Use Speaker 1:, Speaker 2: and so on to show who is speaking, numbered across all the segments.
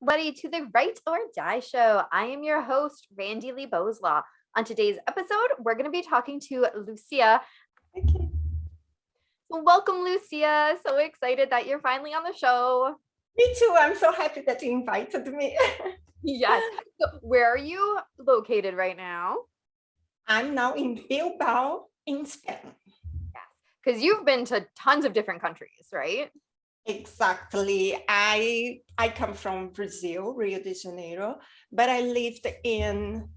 Speaker 1: Buddy, to the Right or Die Show. I am your host, Randi-lee. On today's episode, we're going to be talking to Lucia.
Speaker 2: Okay.
Speaker 1: So welcome, Lucia. So excited that you're finally on the show.
Speaker 2: Me too. I'm so happy that you invited me.
Speaker 1: Yes. So where are you located right now?
Speaker 2: I'm now in Bilbao, in Spain.
Speaker 1: Yes. Because you've been to tons of different countries, right?
Speaker 2: Exactly. I come from Brazil, Rio de Janeiro, but I lived in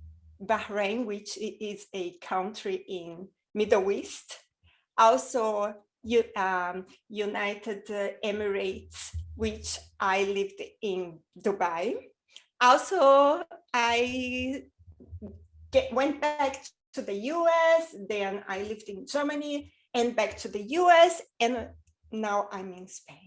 Speaker 2: Bahrain, which is a country in Middle East. Also, United Emirates, which I lived in Dubai. Also, I went back to the US, then I lived in Germany and back to the US, and now I'm in Spain.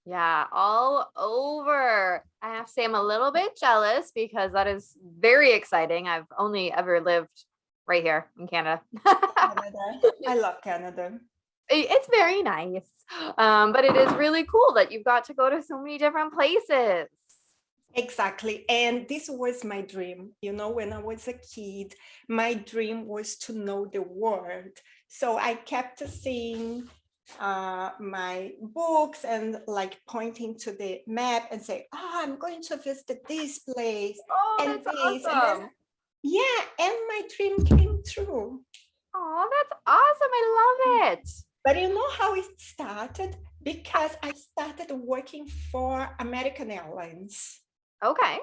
Speaker 1: Yeah, all over. I have to say I'm a little bit jealous because that is very exciting. I've only ever lived right here in Canada.
Speaker 2: Canada. I love Canada.
Speaker 1: It's very nice. But it is really cool that you've got to go to so many different places.
Speaker 2: Exactly. And this was my dream. When I was a kid, my dream was to know the world. So I kept seeing my books and like pointing to the map and say, I'm going to visit this place and
Speaker 1: That's
Speaker 2: this.
Speaker 1: awesome.
Speaker 2: And then, yeah, and my dream came true.
Speaker 1: Oh, that's awesome. I love it.
Speaker 2: But you know how it started? Because I started working for American Airlines.
Speaker 1: Okay.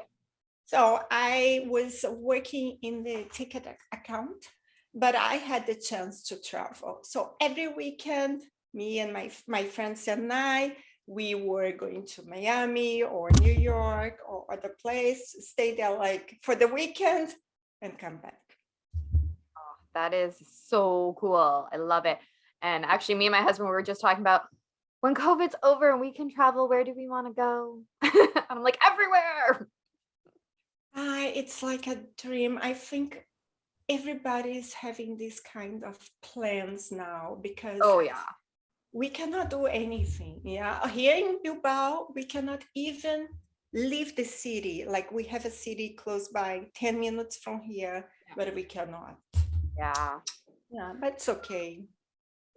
Speaker 2: So I was working in the ticket account, but I had the chance to travel. So every weekend, me and my friends and I, we were going to Miami or New York or other place, stay there like for the weekend and come back.
Speaker 1: Oh, that is so cool. I love it. And actually, me and my husband were just talking about when COVID's over and we can travel, where do we want to go? I'm like, everywhere.
Speaker 2: It's like a dream. I think everybody's having this kind of plans now because
Speaker 1: Oh, yeah.
Speaker 2: we cannot do anything. Yeah, here in Bilbao, we cannot even leave the city. Like we have a city close by, 10 minutes from here, but we cannot.
Speaker 1: Yeah.
Speaker 2: Yeah, but it's okay.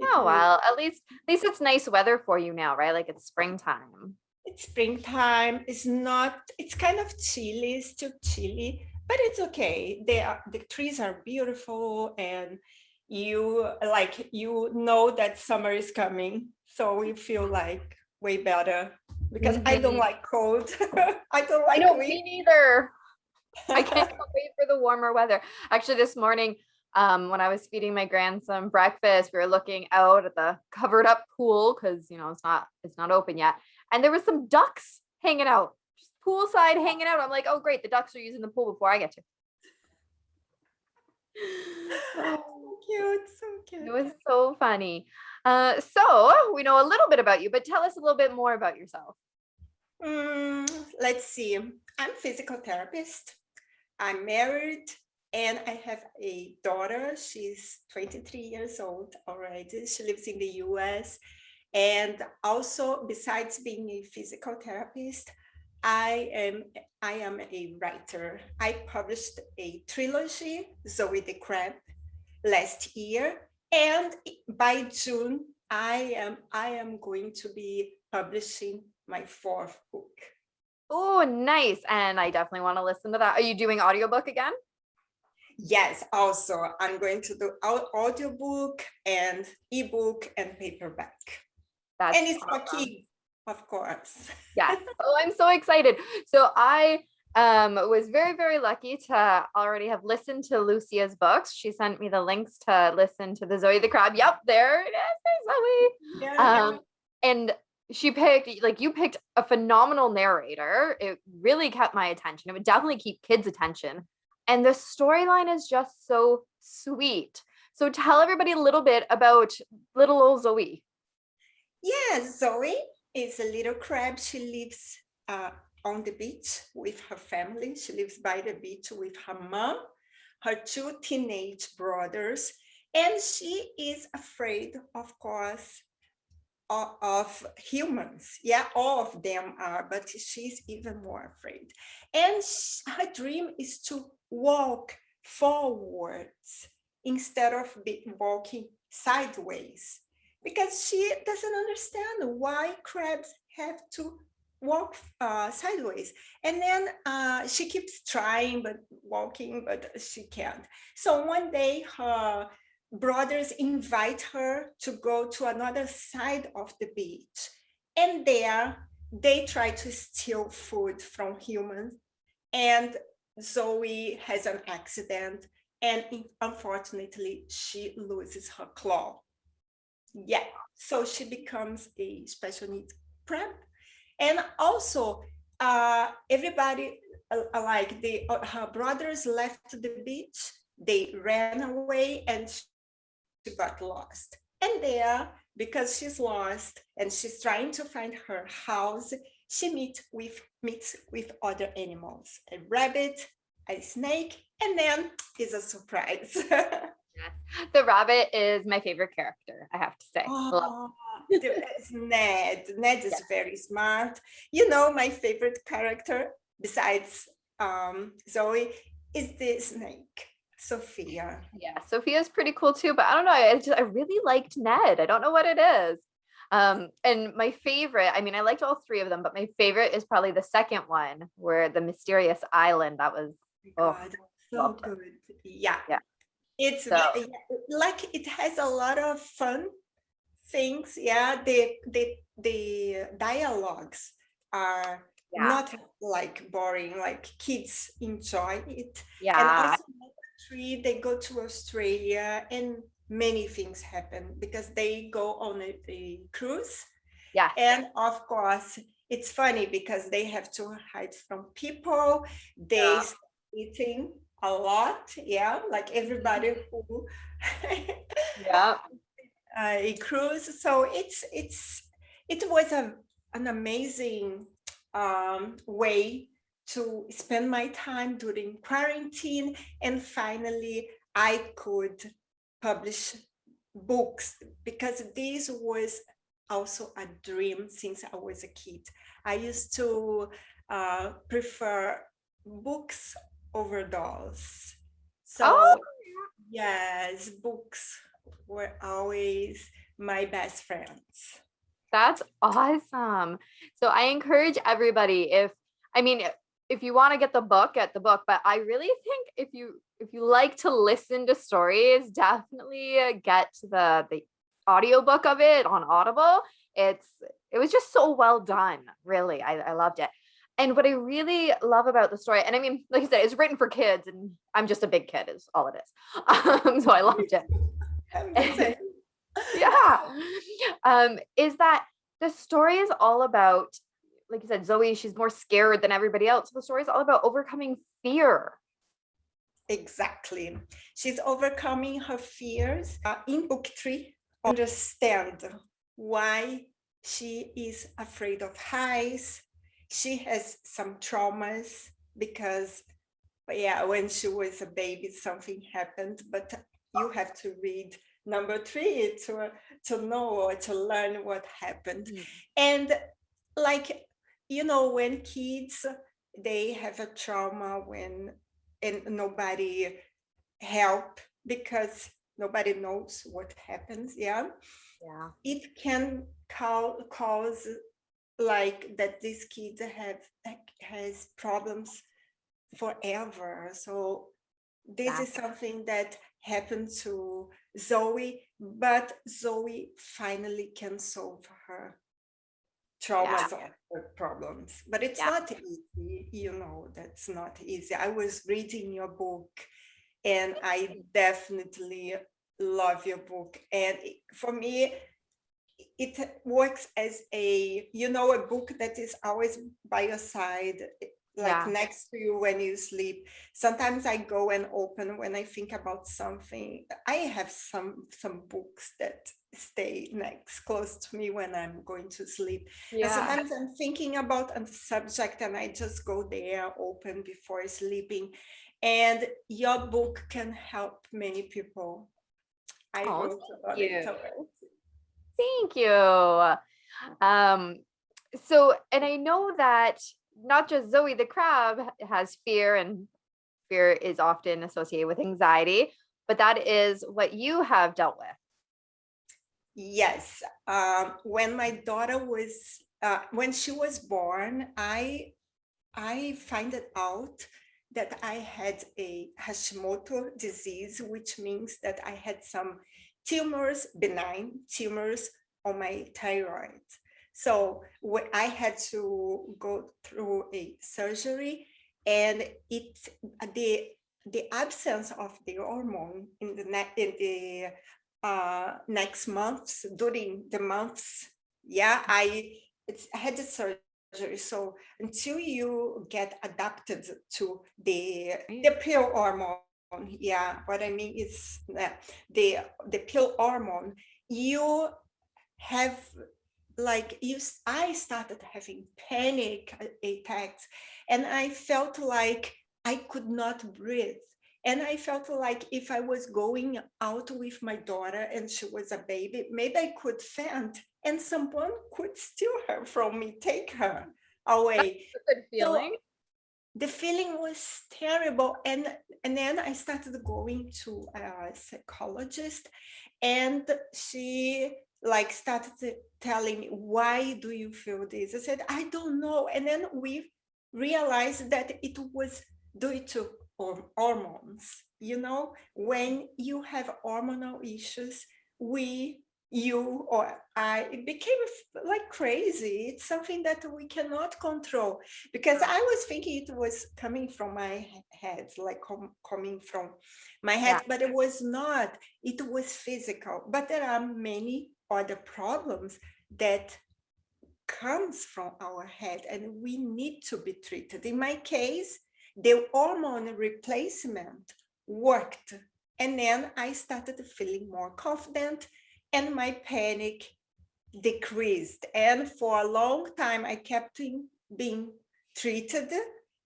Speaker 1: Oh, well, at least it's nice weather for you now, right? Like it's springtime.
Speaker 2: It's springtime. It's kind of chilly, still chilly, but it's okay. The trees are beautiful and you know that summer is coming. So we feel like way better because I don't like cold. I don't like
Speaker 1: me neither. I can't wait for the warmer weather. Actually, this morning, when I was feeding my grandson breakfast, we were looking out at the covered up pool because it's not open yet. And there was some ducks hanging out, just poolside hanging out. I'm like, oh great, the ducks are using the pool before I get to.
Speaker 2: So cute, so cute.
Speaker 1: It was so funny. So we know a little bit about you, but tell us a little bit more about yourself.
Speaker 2: Let's see. I'm a physical therapist. I'm married and I have a daughter. She's 23 years old already. She lives in the US. And also, besides being a physical therapist, I am a writer. I published a trilogy, Zoe the Crab, last year. And by June, I am going to be publishing my fourth book.
Speaker 1: Oh, nice. And I definitely want to listen to that. Are you doing audiobook again?
Speaker 2: Yes, also I'm going to do audiobook and ebook and paperback.
Speaker 1: That's
Speaker 2: and it's
Speaker 1: awesome.
Speaker 2: for kids, of course.
Speaker 1: Yes. Oh, I'm so excited. So I was very, very lucky to already have listened to Lucia's books. She sent me the links to listen to the Zoe the Crab. Yep, there it is. There's Zoe.
Speaker 2: Yeah.
Speaker 1: And you picked a phenomenal narrator. It really kept my attention. It would definitely keep kids' attention. And the storyline is just so sweet. So tell everybody a little bit about little old Zoe.
Speaker 2: Yeah, Zoe is a little crab. She lives on the beach with her family. She lives by the beach with her mom, her two teenage brothers, and she is afraid, of course, of humans. Yeah, all of them are, but she's even more afraid. And her dream is to walk forwards instead of walking sideways, because she doesn't understand why crabs have to walk sideways. And then she keeps trying, but walking, but she can't. So one day her brothers invite her to go to another side of the beach. And there they try to steal food from humans. And Zoe has an accident. And unfortunately, she loses her claw. Yeah. So she becomes a special needs crab. And also, everybody, like her brothers left the beach, they ran away, and she got lost. And there, because she's lost and she's trying to find her house, she meets with other animals, a rabbit, a snake, and then is a surprise.
Speaker 1: Yes. The rabbit is my favorite character, I have to say.
Speaker 2: Oh, there's Ned. Ned is
Speaker 1: Yes.
Speaker 2: very smart. You know, my favorite character besides Zoe is the snake, Sophia.
Speaker 1: Yeah, Sophia's pretty cool too, but I don't know. I really liked Ned. I don't know what it is. And my favorite, I mean, I liked all three of them, but my favorite is probably the second one, where the mysterious island. That was, oh,
Speaker 2: God, so
Speaker 1: loved it.
Speaker 2: good. Yeah,
Speaker 1: Yeah.
Speaker 2: it's
Speaker 1: So
Speaker 2: like it has a lot of fun things. Yeah, the dialogues are
Speaker 1: yeah,
Speaker 2: not like boring, like kids enjoy it. And
Speaker 1: yeah,
Speaker 2: also number three, they go to Australia and many things happen because they go on a cruise.
Speaker 1: yes,
Speaker 2: And of course, it's funny because they have to hide from people. They
Speaker 1: yeah,
Speaker 2: start eating a lot. Yeah, like everybody who
Speaker 1: yeah.
Speaker 2: a cruise. So it was an amazing way to spend my time during quarantine, and finally I could publish books, because this was also a dream since I was a kid. I used to prefer books over dolls.
Speaker 1: Oh,
Speaker 2: So yes, books were always my best friends.
Speaker 1: that's awesome. So I encourage everybody, I mean, if you want to get the book, but I really think if you like to listen to stories, definitely get the audiobook of it on Audible. It was just so well done, really. I loved it. And what I really love about the story, and I mean, like I said, it's written for kids, and I'm just a big kid, is all it is. So I loved
Speaker 2: I'm the
Speaker 1: it.
Speaker 2: same.
Speaker 1: Yeah. Is that the story is all about, like you said, Zoe, she's more scared than everybody else. The story is all about overcoming fear.
Speaker 2: Exactly. She's overcoming her fears. In book three, understand why she is afraid of heights. She has some traumas because, yeah, when she was a baby, something happened, but you have to read number three to know or to learn what happened. And like, you know, when kids, they have a trauma and nobody help because nobody knows what happens. Yeah,
Speaker 1: Yeah.
Speaker 2: it can cause like that these kids has problems forever. So this is
Speaker 1: Exactly.
Speaker 2: something that happened to Zoe, but Zoe finally can solve her
Speaker 1: Yeah.
Speaker 2: traumas or problems. But it's
Speaker 1: Yeah.
Speaker 2: not easy, you know, that's not easy. I was reading your book and I definitely love your book. And for me, it works as a, you know, a book that is always by your side, like
Speaker 1: Yeah.
Speaker 2: next to you when you sleep. Sometimes I go and open when I think about something. I have some books that stay next close to me when I'm going to sleep. And
Speaker 1: Yeah.
Speaker 2: sometimes I'm thinking about a subject and I just go there, open before sleeping. And your book can help many people. I
Speaker 1: Oh,
Speaker 2: wrote
Speaker 1: thank
Speaker 2: about it.
Speaker 1: you.
Speaker 2: So
Speaker 1: Thank you. So, and I know that not just Zoe the crab has fear, and fear is often associated with anxiety, but that is what you have dealt with.
Speaker 2: Yes. When my daughter was, when she was born, I find it out that I had a Hashimoto disease, which means that I had some tumors, benign tumors on my thyroid. So I had to go through a surgery, and the absence of the hormone in the next months, during the months, yeah, I had the surgery. So until you get adapted to the pill hormone, yeah, what I mean is that the pill hormone, you have I started having panic attacks, and I felt like I could not breathe. And I felt like if I was going out with my daughter and she was a baby, maybe I could faint and someone could steal her from me, take her away.
Speaker 1: That's a good
Speaker 2: So
Speaker 1: feeling.
Speaker 2: the feeling was terrible. And then I started going to a psychologist, and she started telling me, why do you feel this? I said, I don't know. And then we realized that it was due to hormones. When you have hormonal issues, you or I, it became like crazy. It's something that we cannot control, because I was thinking it was coming from my head, like coming from my head, but it was not. It was physical. But there are many other problems that comes from our head, and we need to be treated. In my case, the hormone replacement worked, and then I started feeling more confident, and my panic decreased. And for a long time, I kept being treated.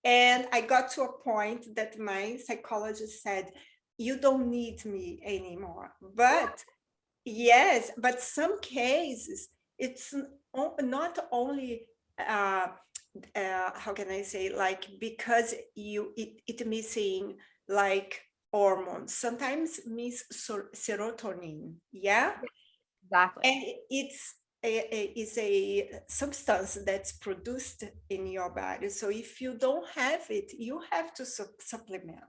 Speaker 2: And I got to a point that my psychologist said, you don't need me anymore. But yes, but some cases, it's not only, how can I say, like, because it missing like hormones, sometimes miss serotonin, yeah?
Speaker 1: Exactly.
Speaker 2: And it's a substance that's produced in your body. So if you don't have it, you have to supplement.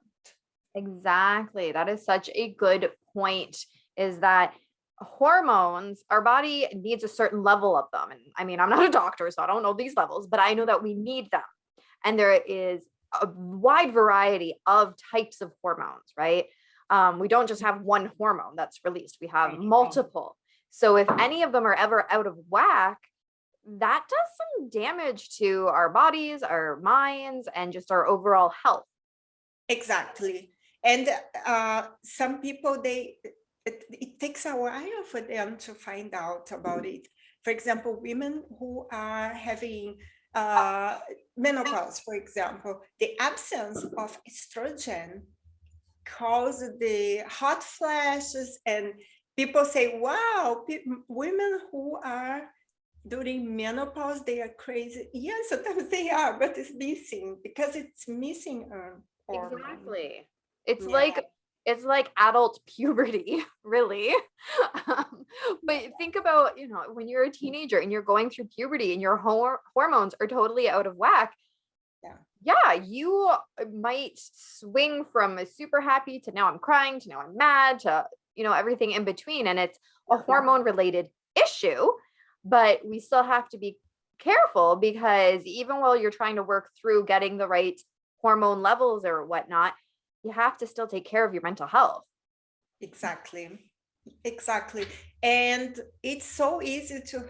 Speaker 1: Exactly. That is such a good point, is that hormones, our body needs a certain level of them. And I mean, I'm not a doctor, so I don't know these levels, but I know that we need them. And there is a wide variety of types of hormones, right? We don't just have one hormone that's released, we have multiple. So if any of them are ever out of whack, that does some damage to our bodies, our minds, and just our overall health.
Speaker 2: Exactly. And some people, it takes a while for them to find out about it. For example, women who are having menopause, for example, the absence of estrogen causes the hot flashes, and people say, wow, women who are during menopause, they are crazy. Yes, sometimes they are, but it's missing, because it's missing hormone.
Speaker 1: Exactly. It's
Speaker 2: Yeah.
Speaker 1: like adult puberty, really. But think about, when you're a teenager and you're going through puberty and your hormones are totally out of whack. Yeah, you might swing from a super happy to now I'm crying to now I'm mad to, everything in between. And it's a hormone related issue, but we still have to be careful, because even while you're trying to work through getting the right hormone levels or whatnot, you have to still take care of your mental health.
Speaker 2: Exactly. And it's so easy to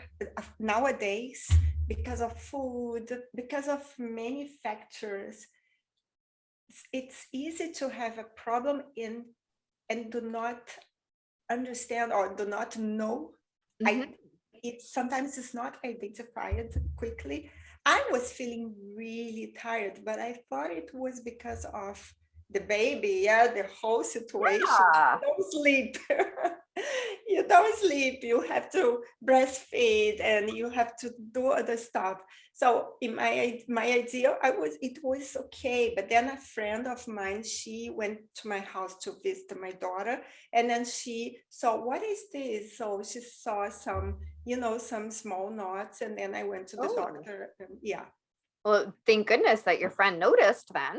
Speaker 2: nowadays, because of food, because of many factors, it's easy to have a problem and do not understand or do not know. Sometimes it's not identified quickly. I was feeling really tired, but I thought it was because of the baby, the whole situation.
Speaker 1: Yeah.
Speaker 2: No sleep. you don't sleep, you have to breastfeed, and you have to do other stuff. So in my idea, it was okay. But then a friend of mine, she went to my house to visit my daughter, and then she saw, what is this? So she saw some, some small knots, and then I went to the
Speaker 1: Oh,
Speaker 2: doctor. And yeah,
Speaker 1: well, thank goodness that your friend noticed then.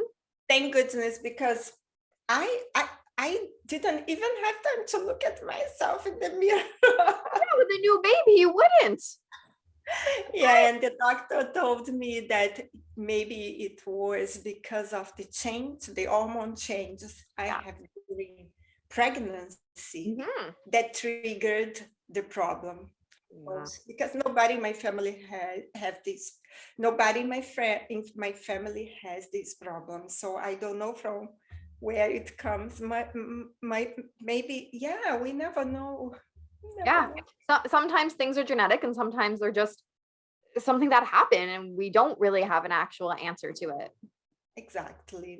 Speaker 2: thank goodness, because I didn't even have time to look at myself in the mirror.
Speaker 1: Yeah, with a new baby, you wouldn't.
Speaker 2: Yeah, and the doctor told me that maybe it was because of the hormone changes I
Speaker 1: Yeah.
Speaker 2: have during pregnancy
Speaker 1: Mhm.
Speaker 2: that triggered the problem.
Speaker 1: Yeah.
Speaker 2: Because nobody in my family have this. Nobody in my family has this problem. So I don't know from where it comes. My maybe, yeah, we never know. We never
Speaker 1: Yeah.
Speaker 2: know.
Speaker 1: So, sometimes things are genetic and sometimes they're just something that happened and we don't really have an actual answer to it.
Speaker 2: Exactly.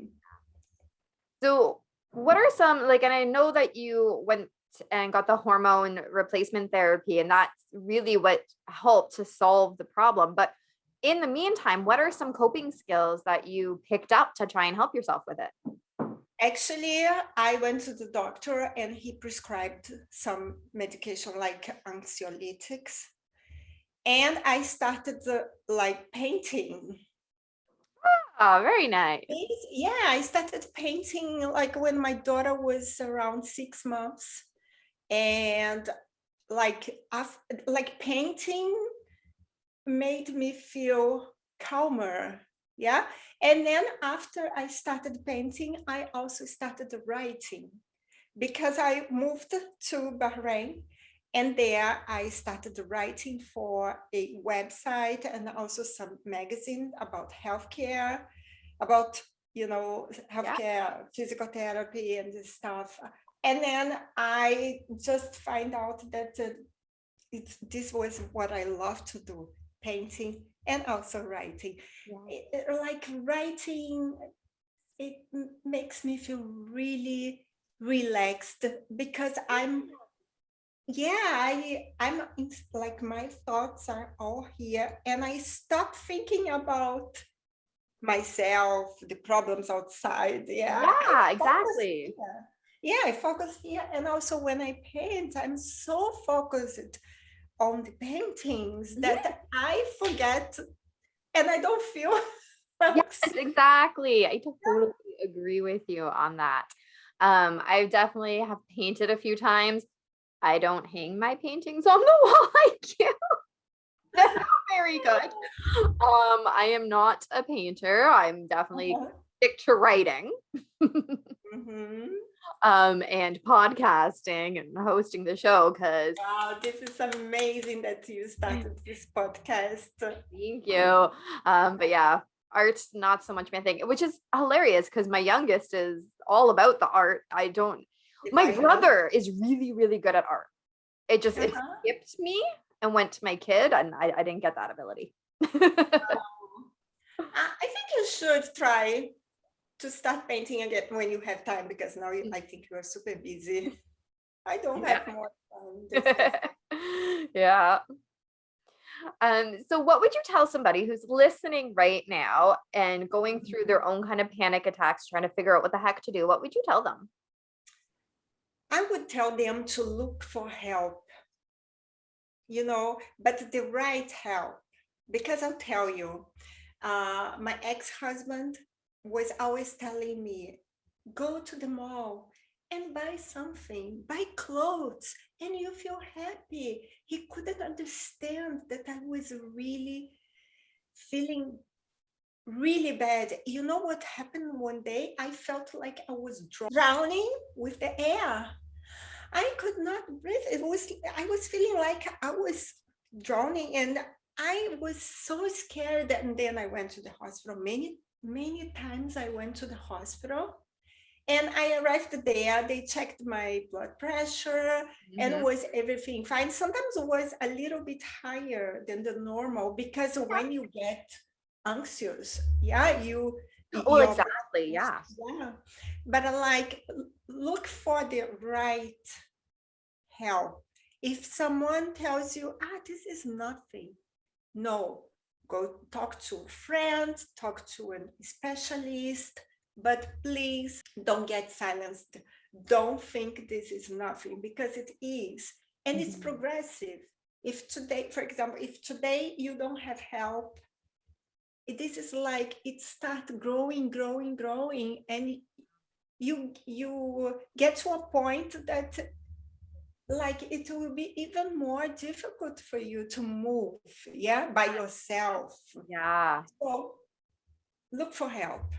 Speaker 1: So, what are some like, and I know that you went and got the hormone replacement therapy, and that's really what helped to solve the problem. But in the meantime, what are some coping skills that you picked up to try and help yourself with it?
Speaker 2: Actually, I went to the doctor and he prescribed some medication like anxiolytics. And I started like painting.
Speaker 1: Oh, very nice.
Speaker 2: Yeah, I started painting like when my daughter was around 6 months. And like painting made me feel calmer. Yeah. And then after I started painting, I also started writing, because I moved to Bahrain, and there I started writing for a website and also some magazine about healthcare, about,
Speaker 1: Yeah.
Speaker 2: healthcare, physical therapy and this stuff. And then I just find out that this was what I love to do, painting and also writing. Like writing, it makes me feel really relaxed, because like my thoughts are all here, and I stop thinking about myself, the problems outside. Yeah, I
Speaker 1: Yeah,
Speaker 2: focus
Speaker 1: exactly.
Speaker 2: here. Yeah, I focus here. And also when I paint, I'm so focused on the paintings
Speaker 1: Yeah.
Speaker 2: that I forget, and I don't feel
Speaker 1: Yes,
Speaker 2: anxious.
Speaker 1: exactly. I totally agree with you on that. I definitely have painted a few times. I don't hang my paintings on the wall like you. They're not very good. I am not a painter. I'm definitely
Speaker 2: Uh-huh.
Speaker 1: stick to writing.
Speaker 2: Mhm.
Speaker 1: And podcasting and hosting the show because
Speaker 2: Wow, this is amazing that you started this podcast.
Speaker 1: thank you. But yeah, art's not so much my thing, which is hilarious because my youngest is all about the art. I don't,
Speaker 2: The
Speaker 1: my
Speaker 2: fine art.
Speaker 1: brother is really, really good at art. It
Speaker 2: Uh-huh.
Speaker 1: skipped me and went to my kid, and I didn't get that ability.
Speaker 2: I think you should try to start painting again when you have time, because now I think you are super busy. I don't
Speaker 1: Yeah.
Speaker 2: have more time these days.
Speaker 1: Yeah. So what would you tell somebody who's listening right now and going through their own kind of panic attacks, trying to figure out what the heck to do? What would you tell them?
Speaker 2: I would tell them to look for help, but the right help. Because I'll tell you, my ex-husband was always telling me, go to the mall and buy something, buy clothes, and you feel happy. He couldn't understand that I was really feeling really bad. You know what happened one day? I felt like I was drowning with the air. I could not breathe. I was feeling like I was drowning, and I was so scared. And then I went to the hospital. Many times I went to the hospital, and I arrived there. They checked my blood pressure, and
Speaker 1: Mhm.
Speaker 2: was everything fine. Sometimes it was a little bit higher than the normal, because when you get anxious, yeah,
Speaker 1: Well,
Speaker 2: your blood
Speaker 1: exactly. Yeah.
Speaker 2: pressure, yeah. But I like look for the right help. If someone tells you, this is nothing, no, go talk to a friend, talk to a specialist, but please don't get silenced. Don't think this is nothing, because it is, and it's progressive. If today, for example, if today you don't have help, this is like it starts growing, and you get to a point that like it will be even more difficult for you to move, yeah, by yourself.
Speaker 1: Yeah.
Speaker 2: So look for help.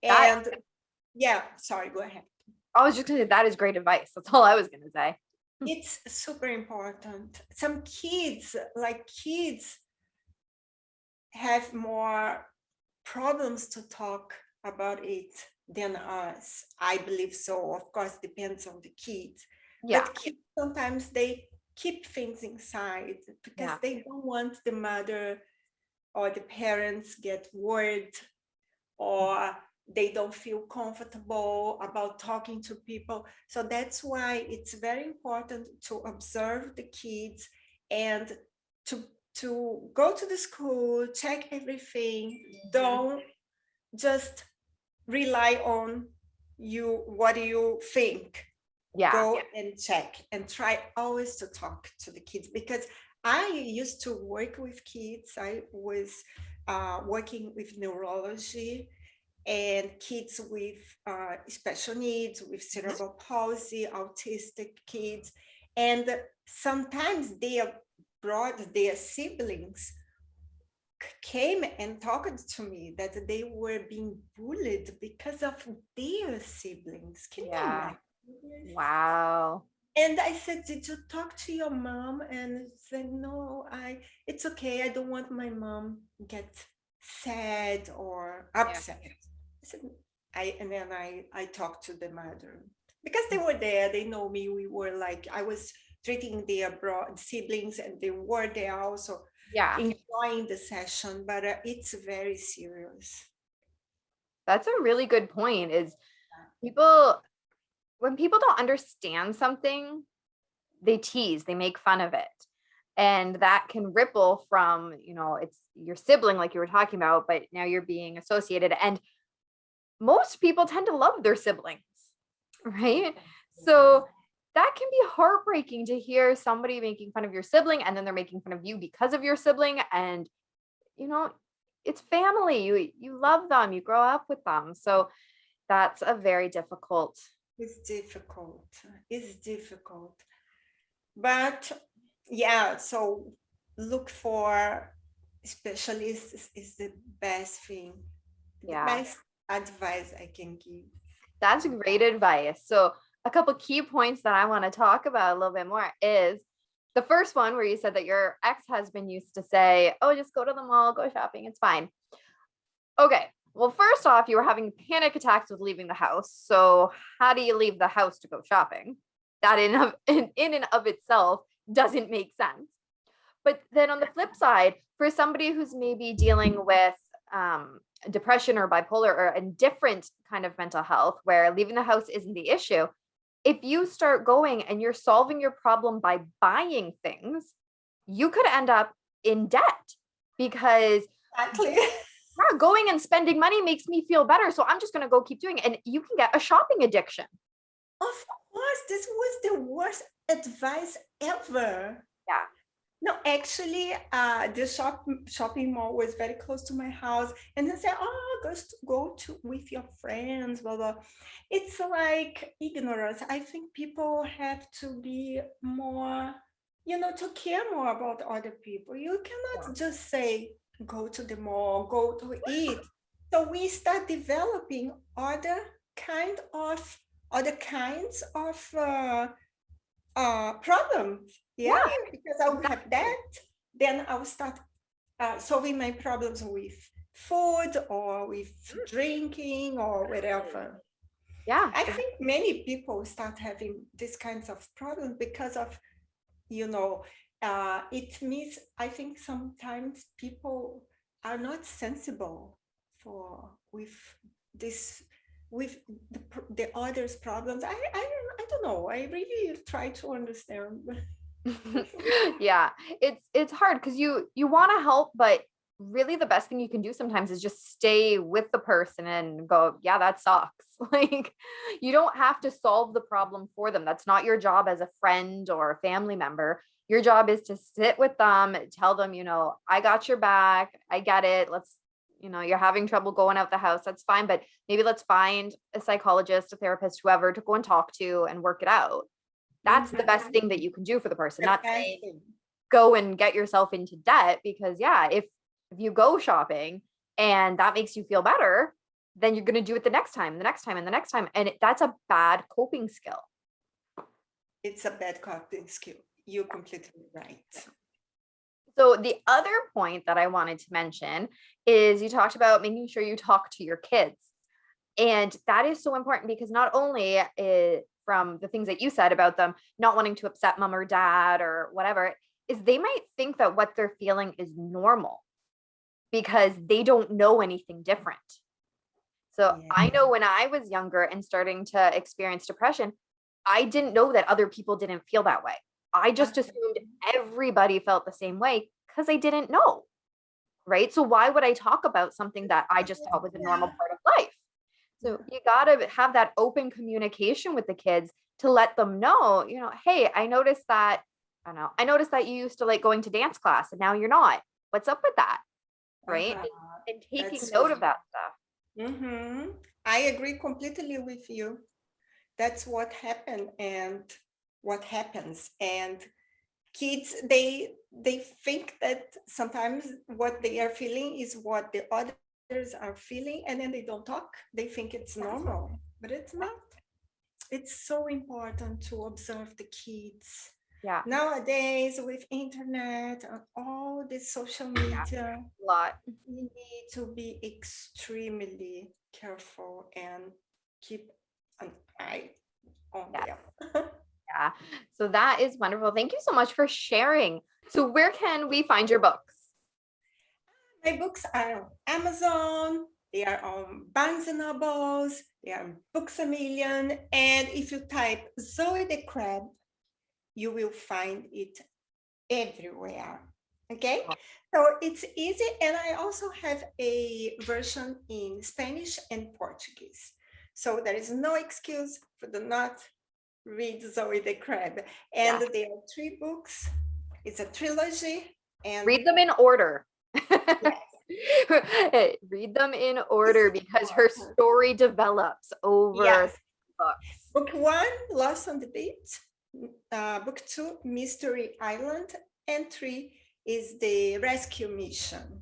Speaker 1: That
Speaker 2: And yeah, sorry, go ahead.
Speaker 1: I was just gonna say that is great advice. That's all I was gonna say.
Speaker 2: It's super important. Some kids, like kids, have more problems to talk about it than us. I believe so. Of course, depends on the kids.
Speaker 1: Yeah.
Speaker 2: But kids, sometimes they keep things inside because they don't want the mother or the parents get worried, or they don't feel comfortable about talking to people. So that's why it's very important to observe the kids and to go to the school, check everything. Don't just rely on what do you think.
Speaker 1: Yeah.
Speaker 2: Go and check and try always to talk to the kids, because I used to work with kids. I was working with neurology and kids with special needs, with cerebral palsy, autistic kids. And sometimes their siblings came and talked to me that they were being bullied because of their siblings. Can you imagine this?
Speaker 1: Wow.
Speaker 2: And I said, did you talk to your mom? And said, no, it's okay. I don't want my mom get sad or upset. I said, and then I talked to the mother because they were there. They know me. We were like, I was treating their siblings, and they were there also enjoying the session, but it's very serious.
Speaker 1: That's a really good point. Is when people don't understand something, they tease, they make fun of it. And that can ripple from, it's your sibling, like you were talking about, but now you're being associated. And most people tend to love their siblings, right? So that can be heartbreaking to hear somebody making fun of your sibling, and then they're making fun of you because of your sibling. And, it's family. You love them, you grow up with them. So that's a very difficult.
Speaker 2: It's difficult. It's difficult. But yeah, so look for specialists is the best thing, the best advice I can give.
Speaker 1: That's great advice. So a couple key points that I want to talk about a little bit more is the first one, where you said that your ex-husband used to say, oh, just go to the mall, go shopping, it's fine. Okay. Well, first off, you were having panic attacks with leaving the house. So how do you leave the house to go shopping? That in and of itself doesn't make sense. But then on the flip side, for somebody who's maybe dealing with depression or bipolar or a different kind of mental health, where leaving the house isn't the issue, if you start going and you're solving your problem by buying things, you could end up in debt, because
Speaker 2: Exactly.
Speaker 1: going and spending money makes me feel better. So I'm just going to go keep doing it. And you can get a shopping addiction.
Speaker 2: Of course, this was the worst advice ever.
Speaker 1: Yeah.
Speaker 2: No, actually, the shopping mall was very close to my house, and they said, "Oh, go to with your friends." Blah blah. It's like ignorance. I think people have to be more, to care more about other people. You cannot just say, "Go to the mall, go to eat." So we start developing other kinds of problems. Yeah, because I will have that, then I will start solving my problems with food or with drinking or whatever.
Speaker 1: Yeah.
Speaker 2: I think many people start having these kinds of problems because of, it means, I think sometimes people are not sensible with this with the other's problems. I don't know. I really try to understand.
Speaker 1: Yeah, it's hard because you want to help, but really the best thing you can do sometimes is just stay with the person and go, yeah, that sucks. Like, you don't have to solve the problem for them. That's not your job as a friend or a family member. Your job is to sit with them, tell them, I got your back. I get it. You're having trouble going out the house. That's fine, but maybe let's find a psychologist, a therapist, whoever to go and talk to and work it out. That's the best thing that you can do for the person. Not saying go and get yourself into debt, because yeah, if you go shopping and that makes you feel better, then you're going to do it the next time, the next time, and the next time. And that's a bad coping skill.
Speaker 2: It's a bad coping skill. You're completely right.
Speaker 1: So the other point that I wanted to mention is you talked about making sure you talk to your kids. And that is so important, because not only from the things that you said about them not wanting to upset mom or dad or whatever, is they might think that what they're feeling is normal because they don't know anything different. So
Speaker 2: Yeah.
Speaker 1: I know when I was younger and starting to experience depression, I didn't know that other people didn't feel that way. I just assumed everybody felt the same way because I didn't know. Right. So why would I talk about something that I just thought was a normal part of life? So you got to have that open communication with the kids to let them know, hey, I noticed that you used to like going to dance class and now you're not. What's up with that? Right. And taking note of that stuff.
Speaker 2: I agree completely with you. That's what happened and what happens. And kids, they think that sometimes what they are feeling is what the others are feeling, and then they don't talk. They think it's normal, but it's not. It's so important to observe the kids.
Speaker 1: Yeah.
Speaker 2: Nowadays, with internet and all this social media,
Speaker 1: a lot.
Speaker 2: we need to be extremely careful and keep an eye on them.
Speaker 1: Yeah. So that is wonderful. Thank you so much for sharing. So where can we find your books?
Speaker 2: My books are on Amazon, they are on Barnes and Nobles, they are on Books A Million, and if you type Zoe the Crab, you will find it everywhere. Okay, so it's easy, and I also have a version in Spanish and Portuguese. So there is no excuse for the not read Zoe the Crab. And there are 3 books. It's a trilogy. And
Speaker 1: read them in order.
Speaker 2: Yes.
Speaker 1: Read them in order because her story develops over books.
Speaker 2: Book 1, Lost on the Beach. Book 2, Mystery Island. And 3 is the Rescue Mission.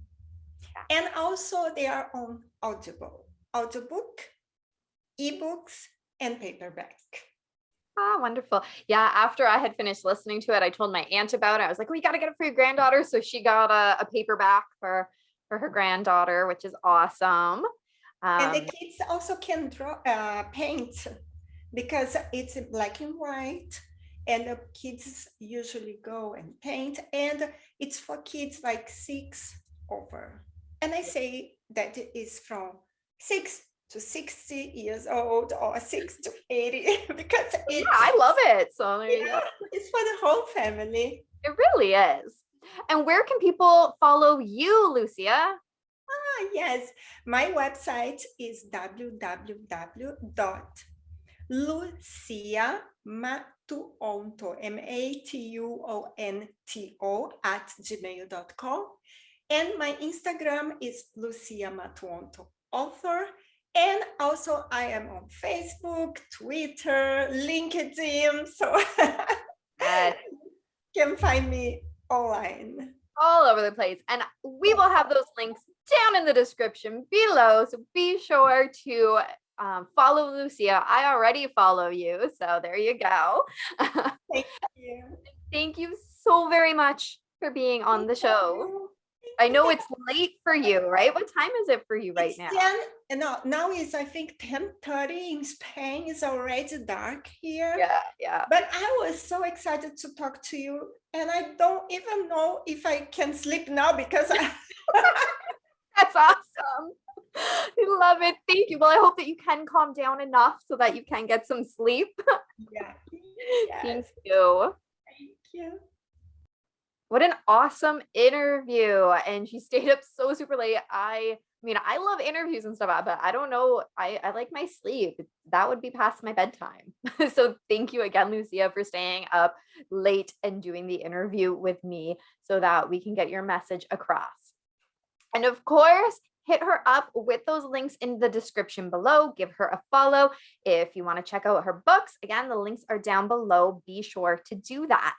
Speaker 2: And also they are on audiobook, ebooks, and paperback.
Speaker 1: Wonderful. Yeah, after I had finished listening to it, I told my aunt about it. I was like, we got to get it for your granddaughter. So she got a paperback for her granddaughter, which is awesome.
Speaker 2: And the kids also can draw, paint, because it's black and white, and the kids usually go and paint, and it's for kids like 6 over. And I say that it is from 6 to 60 years old or 6 to 80 because
Speaker 1: I love it. So there you go.
Speaker 2: It's for the whole family.
Speaker 1: It really is. And where can people follow you, Lucia?
Speaker 2: Yes, my website is www.luciamatuonto, MATUONTO @gmail.com. And my Instagram is Lucia Matuonto author. And also I am on Facebook, Twitter, LinkedIn. So you can find me online.
Speaker 1: All over the place. And we will have those links down in the description below. So be sure to follow Lucia. I already follow you. So there you go.
Speaker 2: Thank you.
Speaker 1: Thank you so very much for being on the show. I know it's late for you, right? What time is it for you right now?
Speaker 2: Now is, I think, 10:30 in Spain. It's already dark here.
Speaker 1: Yeah.
Speaker 2: But I was so excited to talk to you, and I don't even know if I can sleep now because
Speaker 1: That's awesome. I love it. Thank you. Well, I hope that you can calm down enough so that you can get some sleep.
Speaker 2: Yeah.
Speaker 1: Thank
Speaker 2: Yes.
Speaker 1: you.
Speaker 2: Thank you.
Speaker 1: What an awesome interview. And she stayed up so super late. I mean, I love interviews and stuff, but I don't know. I like my sleep. That would be past my bedtime. So thank you again, Lucia, for staying up late and doing the interview with me so that we can get your message across. And of course, hit her up with those links in the description below. Give her a follow. If you want to check out her books, again, the links are down below. Be sure to do that.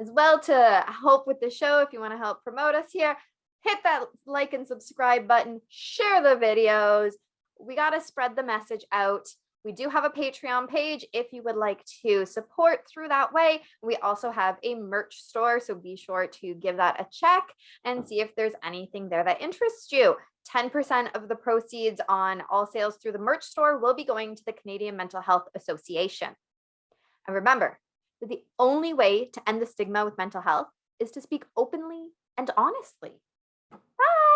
Speaker 1: As well, to help with the show, if you want to help promote us here, hit that like and subscribe button, share the videos. We got to spread the message out. We do have a Patreon page if you would like to support through that way. We also have a merch store, so be sure to give that a check and see if there's anything there that interests you. 10% of the proceeds on all sales through the merch store will be going to the Canadian Mental Health Association. And remember, that the only way to end the stigma with mental health is to speak openly and honestly. Bye.